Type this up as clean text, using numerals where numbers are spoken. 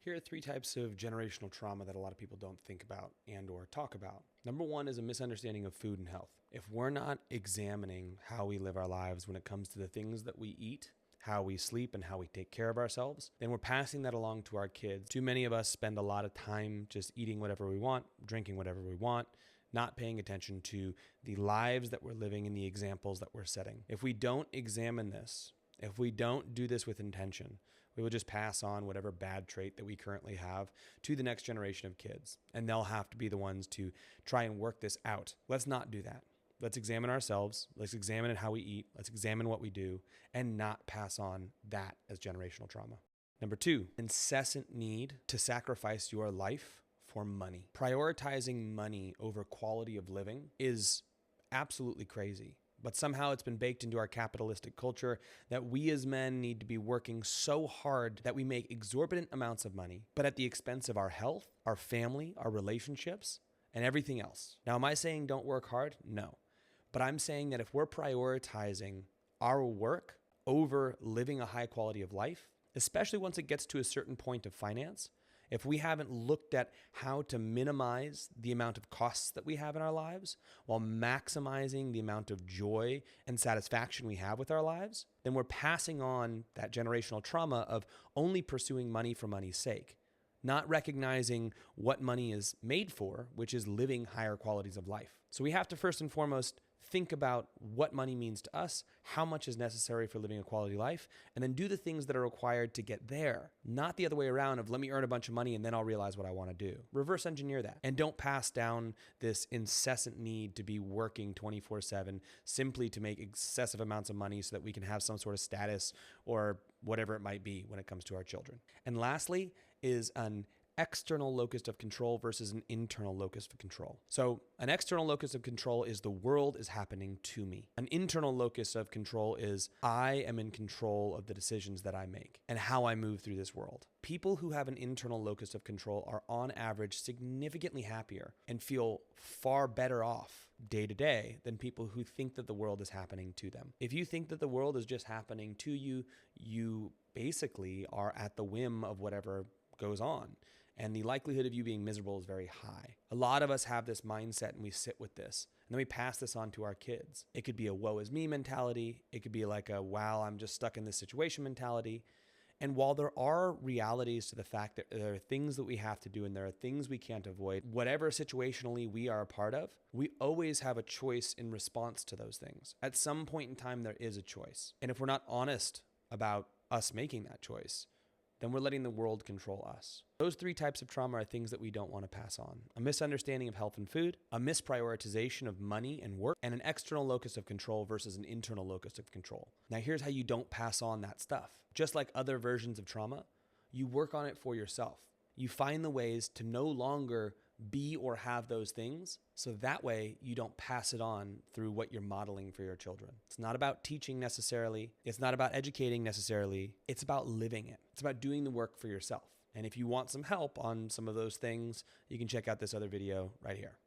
Here are 3 types of generational trauma that a lot of people don't think about and or talk about. Number 1 is a misunderstanding of food and health. If we're not examining how we live our lives when it comes to the things that we eat, how we sleep, and how we take care of ourselves, then we're passing that along to our kids. Too many of us spend a lot of time just eating whatever we want, drinking whatever we want, not paying attention to the lives that we're living and the examples that we're setting. If we don't examine this, if we don't do this with intention, we will just pass on whatever bad trait that we currently have to the next generation of kids. And they'll have to be the ones to try and work this out. Let's not do that. Let's examine ourselves. Let's examine how we eat. Let's examine what we do and not pass on that as generational trauma. Number 2, incessant need to sacrifice your life for money. Prioritizing money over quality of living is absolutely crazy. But somehow it's been baked into our capitalistic culture that we as men need to be working so hard that we make exorbitant amounts of money, but at the expense of our health, our family, our relationships, and everything else. Now, am I saying don't work hard? No. But I'm saying that if we're prioritizing our work over living a high quality of life, especially once it gets to a certain point of finance, if we haven't looked at how to minimize the amount of costs that we have in our lives while maximizing the amount of joy and satisfaction we have with our lives, then we're passing on that generational trauma of only pursuing money for money's sake, not recognizing what money is made for, which is living higher qualities of life. So we have to first and foremost think about what money means to us, how much is necessary for living a quality life, and then do the things that are required to get there. Not the other way around of let me earn a bunch of money and then I'll realize what I want to do. Reverse engineer that. And don't pass down this incessant need to be working 24/7 simply to make excessive amounts of money so that we can have some sort of status or whatever it might be when it comes to our children. And lastly is an external locus of control versus an internal locus of control. So an external locus of control is the world is happening to me. An internal locus of control is I am in control of the decisions that I make and how I move through this world. People who have an internal locus of control are on average significantly happier and feel far better off day to day than people who think that the world is happening to them. If you think that the world is just happening to you, you basically are at the whim of whatever goes on. And the likelihood of you being miserable is very high. A lot of us have this mindset and we sit with this. And then we pass this on to our kids. It could be a woe is me mentality. It could be like a wow, I'm just stuck in this situation mentality. And while there are realities to the fact that there are things that we have to do and there are things we can't avoid, whatever situationally we are a part of, we always have a choice in response to those things. At some point in time, there is a choice. And if we're not honest about us making that choice, then we're letting the world control us. Those 3 types of trauma are things that we don't want to pass on. A misunderstanding of health and food, a misprioritization of money and work, and an external locus of control versus an internal locus of control. Now here's how you don't pass on that stuff. Just like other versions of trauma, you work on it for yourself. You find the ways to no longer be or have those things, so that way you don't pass it on through what you're modeling for your children. It's not about teaching necessarily. It's not about educating necessarily. It's about living it. It's about doing the work for yourself. And if you want some help on some of those things, you can check out this other video right here.